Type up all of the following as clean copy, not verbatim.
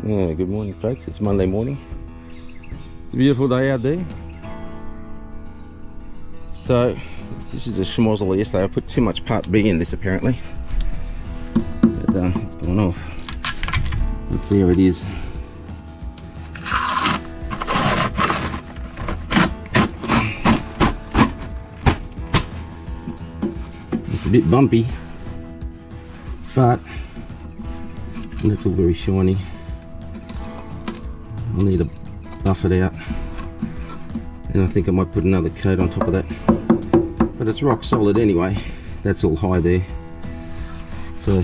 Yeah, good morning folks, it's Monday morning. It's a beautiful day out there. So this is a schmozzle yesterday. I put too much part B in this apparently. But, it's gone off. Let's see how it is. It's a bit bumpy, but it's all very shiny. I'll need to buff it out, and I think I might put another coat on top of that, but it's rock solid anyway. That's all high there, so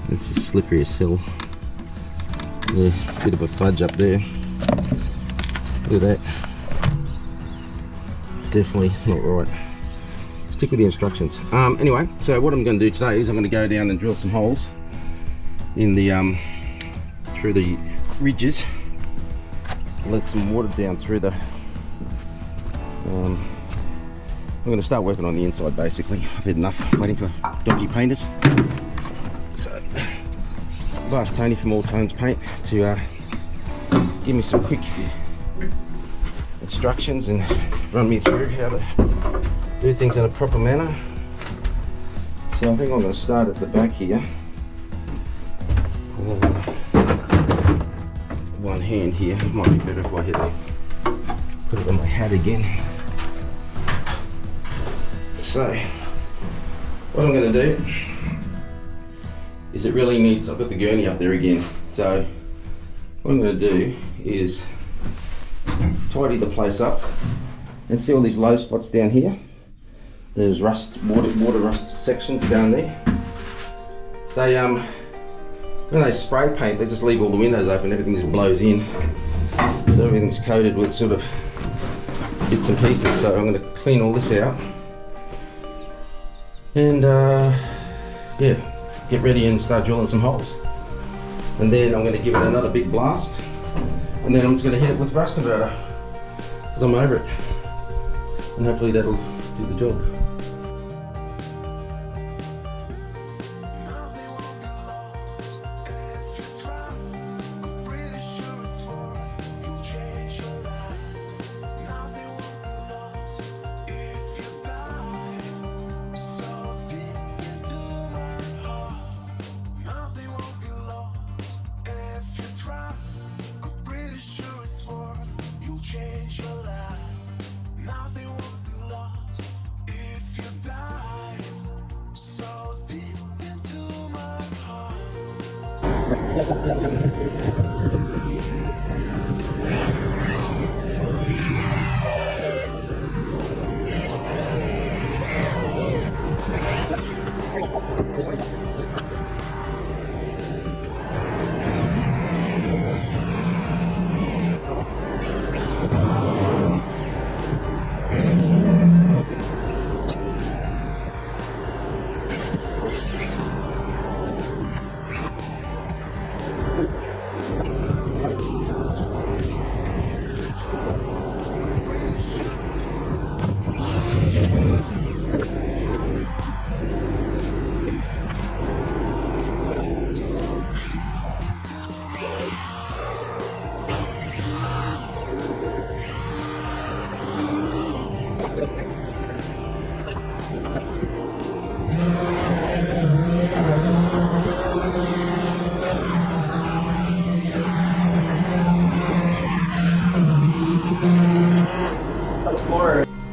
it's just slippery as hell. Yeah, bit of a fudge up there. Look at that, definitely not right. Stick with the instructions. Anyway, so what I'm going to do today is I'm going to go down and drill some holes in the through the ridges, let some water down through the I'm going to start working on the inside basically. I've had enough waiting for dodgy painters, so I've asked Tony from All Tones Paint to give me some quick instructions and run me through how to do things in a proper manner. So I think I'm going to start at the back here. One hand here, it might be better if I hit it, put it on my hat again. So what I'm going to do is, it really needs, I've got the gurney up there again, so what I'm going to do is tidy the place up, and see all these low spots down here. There's rust, water rust sections down there. They when they spray paint, they just leave all the windows open, everything just blows in. So everything's coated with sort of bits and pieces. So I'm going to clean all this out. And yeah, get ready and start drilling some holes. And then I'm going to give it another big blast. And then I'm just going to hit it with rust converter, because I'm over it. And hopefully that'll do the job.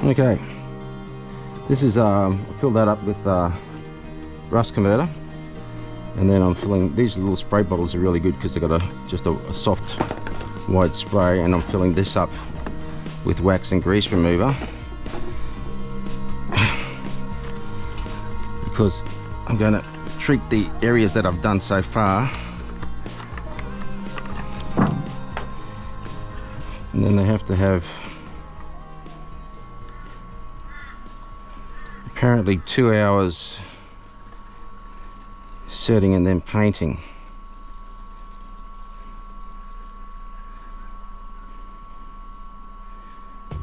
Okay, this is filled that up with rust converter, and then I'm filling these little spray bottles. Are really good because they've got just a soft white spray, and I'm filling this up with wax and grease remover because I'm going to treat the areas that I've done so far, and then they have to have apparently 2 hours setting and then painting.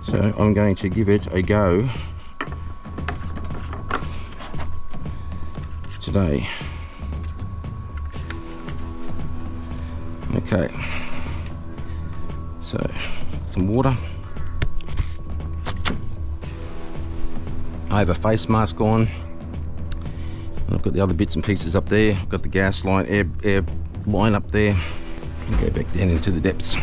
So I'm going to give it a go today. Okay, so some water. I have a face mask on. And I've got the other bits and pieces up there. I've got the gas line, air line up there. And go back down into the depths.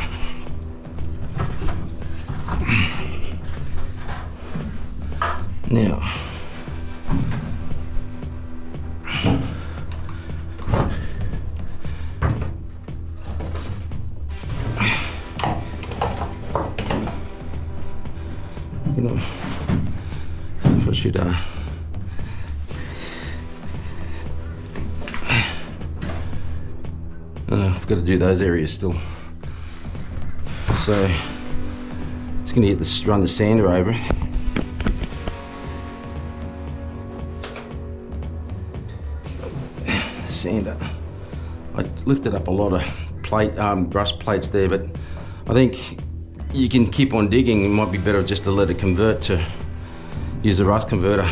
Now, you know, if I should I've got to do those areas still. So it's going to get this, run the sander over it. Sander. I lifted up a lot of rust plates there, but I think you can keep on digging. It might be better just to let it convert to use the rust converter,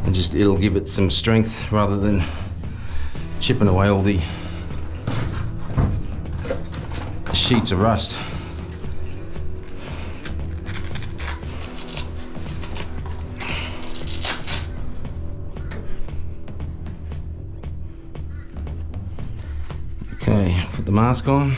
and just it'll give it some strength rather than chipping away all the sheets of rust. Okay, put the mask on.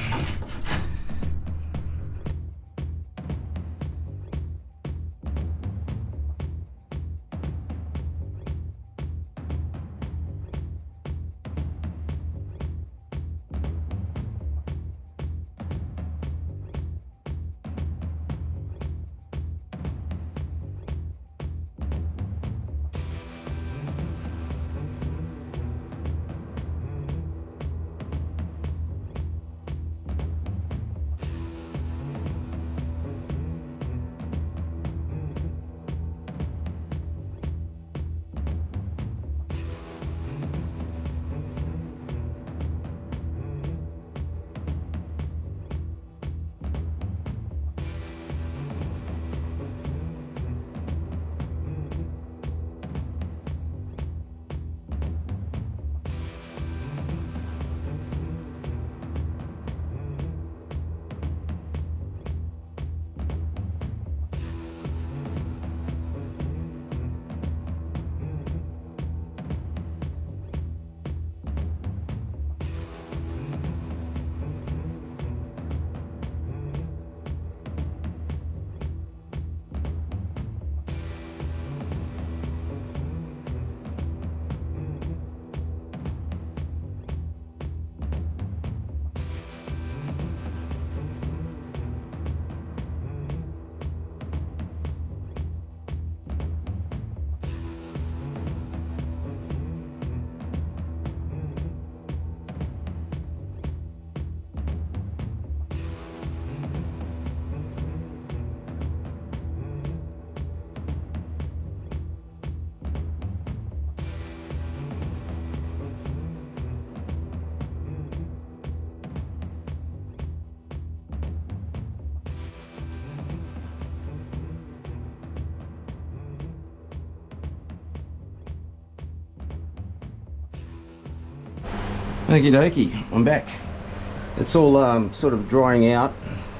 Okie dokie, I'm back. It's all sort of drying out.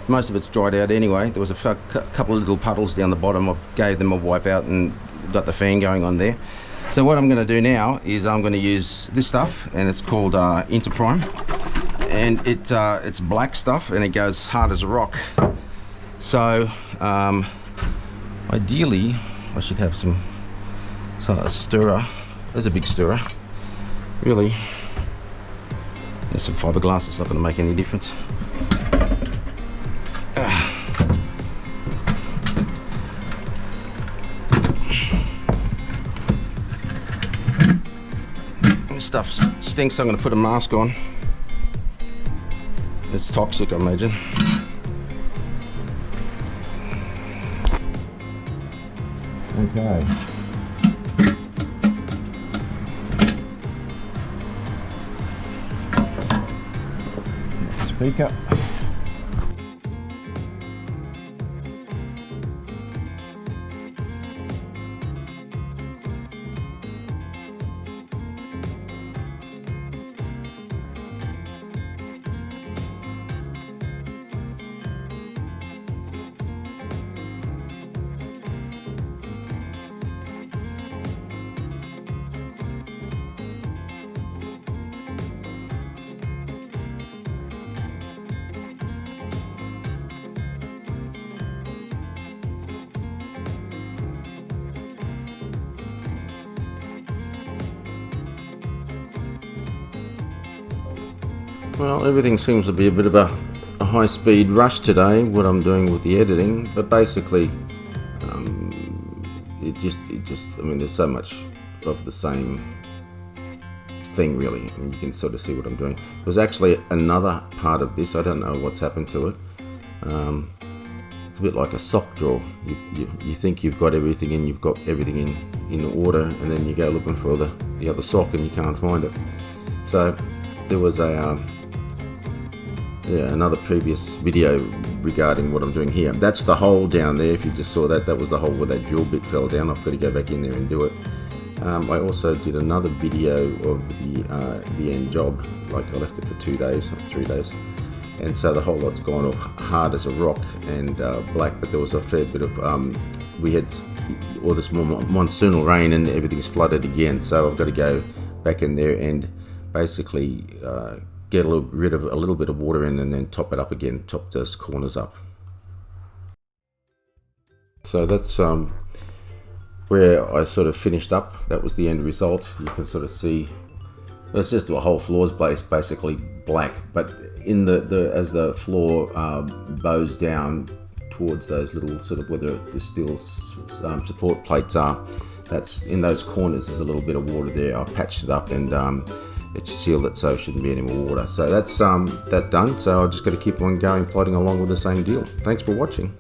Most of it's dried out anyway. There was a couple of little puddles down the bottom. I gave them a wipe out and got the fan going on there. So what I'm going to do now is I'm going to use this stuff, and it's called InterPrime, and it's black stuff and it goes hard as a rock. So ideally I should have some a stirrer. There's a big stirrer. Really, there's some fiberglass. It's not going to make any difference. This stuff stinks, so I'm going to put a mask on. It's toxic, I imagine. Okay. Speaker. Well, everything seems to be a bit of a high-speed rush today, what I'm doing with the editing, but basically it just, I mean, there's so much of the same thing really. I mean, you can sort of see what I'm doing. There's actually another part of this, I don't know what's happened to it. It's a bit like a sock drawer. You think you've got everything in, you've got everything in order, and then you go looking for the other sock and you can't find it. So there was another previous video regarding what I'm doing here. That's the hole down there. If you just saw that, that was the hole where that drill bit fell down. I've got to go back in there and do it. I also did another video of the end job. Like I left it for 2 days, 3 days, and so the whole lot's gone off hard as a rock and black. But there was a fair bit of we had all this more monsoonal rain and everything's flooded again. So I've got to go back in there and basically get rid of a little bit of water in and then top it up again, top those corners up. So that's where I sort of finished up. That was the end result. You can sort of see it's just the whole floor's basically black, but in as the floor bows down towards those little sort of where the steel support plates are, that's in those corners. There's a little bit of water there. I've patched it up and it's sealed it, so there shouldn't be any more water. So that's that done. So I've just got to keep on going, plodding along with the same deal. Thanks for watching.